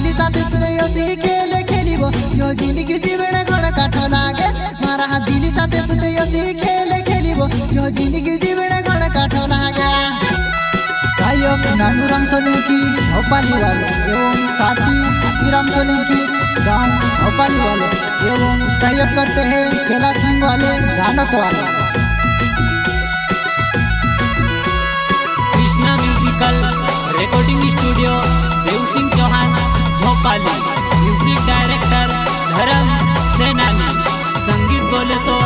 दिली साथे तुझे योसी खेले खेलिबो यो जिंदगी जीवने घण काठ लागे मारा दिली साथे तुझे योसी खेले खेलिबो यो जिंदगी जीवने घण काठ लागे गायक नानुराम सोलंकी झोपाली वाले एवं साथी आशीराम सोलंकी गांव झोपाली वाले एवं सहयोग करते हैं केला सिंह वाले धानोत वाले। Krishna musical recording studio Dev Singh Chauhan झोपाली। Music director धर्म सेनानी। संगीत बोले तो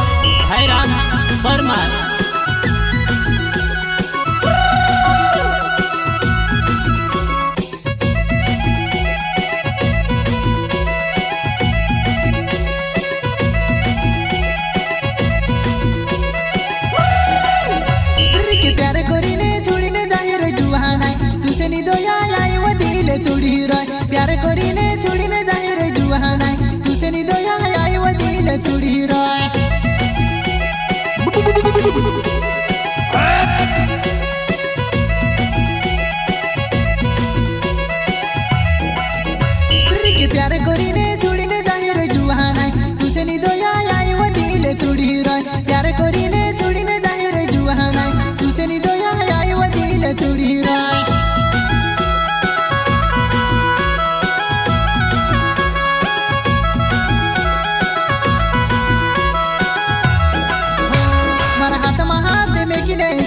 हैराम परमार। प्यार करीने छोड़ीने जाहिर जुहाना तुसे नी दोया आई वो दिल तोड़ी रय प्यार करीने छोड़ीने जाहिर जुहाना तुसे नी दोया आई वो दिल तोड़ी रय प्यार करीने छोड़ीने जाहिर जुहाना तुसे नी दोया आई वो दिल तोड़ी रय प्यार करीने छोड़ीने जाहिर जुहाना तुसे नी दोया आई वो दिल तोड़ी रय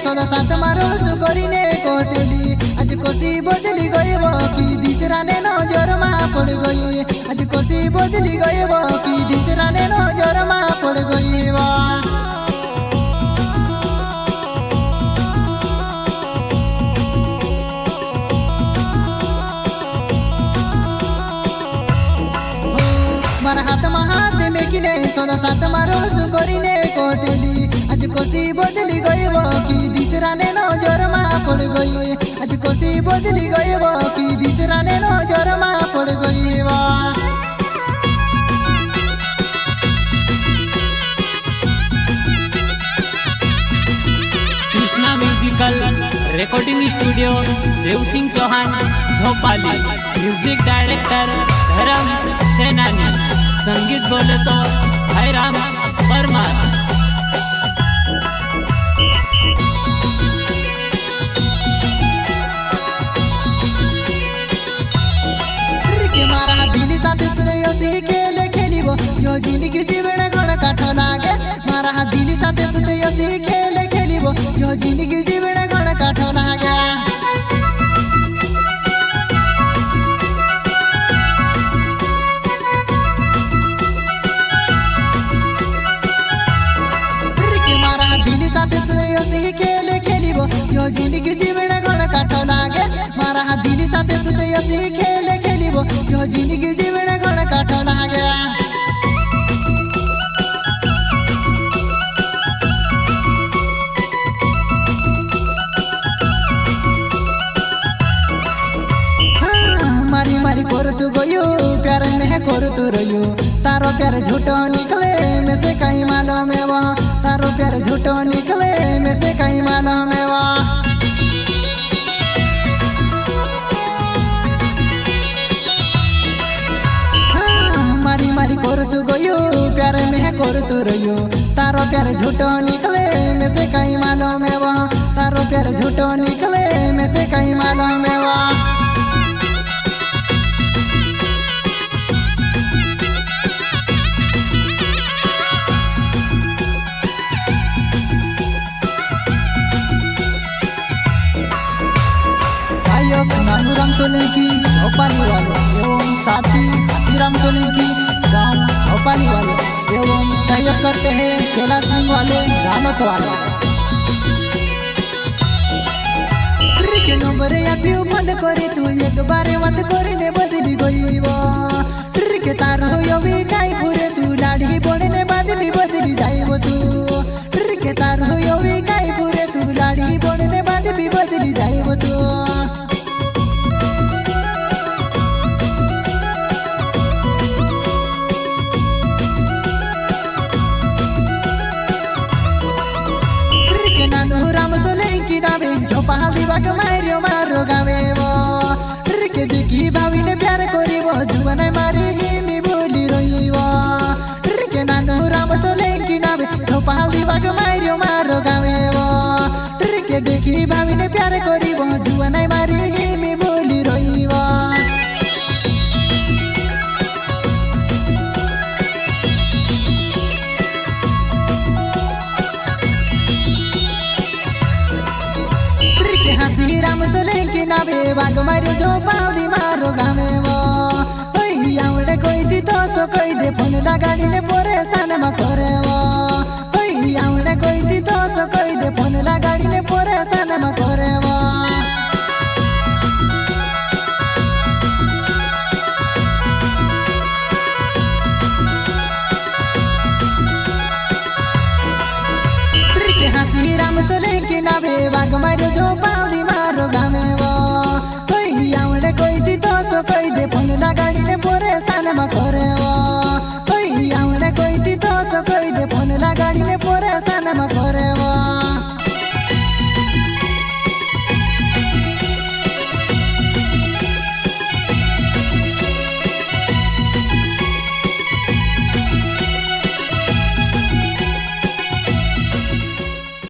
सदा साथ मारो सुकरीने कोतेली आज कोसी बदली गयो की दिसराने नजर मा पड़ गई आज कोसी बदली गयो की दिसराने नजर मा पड़ गई मारा हाथ में किने सदा साथ मारो सुकरीने कोतेली आज कोसी बदली गयो की दिसराने नजर मा पड़ गई आज कोसी बदली गयो की दिसराने नजर मा पड़ गई Krishna musical recording studio Dev Singh Chauhan झोपाली। Music director धर्म सेनानी। संगीत बोले तो हैराम परमार। मारा दिली साथे तुझे योसी खेले खेलिबो यो जिंदगी जीवने घण काठ लागे मारा दिली साथे तुझे योसी खेले खेलिबो यो जिंदगी जीवने घण काठ लागे मारा दिली साथे तुझे योसी खेले खेलिबो यो जिंदगी जीवने घण काठ लागे मारा दिली साथे तुझे योसी खेले खेलिबो यो जिंदगी जीवने घण काठ लागे मारी मारी करतु गयो प्यार में करतु रहियो तारो प्यार झूठो निकले में से कहीं मालूम है वो तारो प्यार झूठो निकले में से कहीं मालूम है वो मारी मारी करतु गयो प्यार में करतु रहियो तारो प्यार झूठो निकले में से कहीं मालूम है वो तारो प्यार झूठो निकले में से कहीं मालूम है वो नानुराम सोलंकी झोपाली वाले एवं साथी आशीराम सोलंकी गांव झोपाली वाले एवं सहयोग करते हैं केला सिंह वाले धानोत वाले। के नंबर या पियो बंद करे तू एक बार मत करने बदली गई वो के तार हो यो भी काई पूरे सुलाड़ी बोलने बाद भी बदली जाए वो तू के तार हो यो भी काई पूरे सुलाड़ी बोलने बाद भी बदली जाए वो तू नानुराम सोलंकी डावे झोपाली बाग मारियो मारो गावे वो के देखी भाभी ने प्यार करी वो नावे बाग मारो जो पावली मारो गामे वो ओई आवड़े कोई दी तो सो कोई दे फोन लगाड़ी ने परेशान मा करे वो ओई आवड़े कोई दी तो सो कोई दे फोन लगाड़ी ने परेशान मा करे वो हसी राम सोले की नावे बाग मारो जो पावली मारो गामे वो कोई आवड़े कोई दी तो सो कोई दे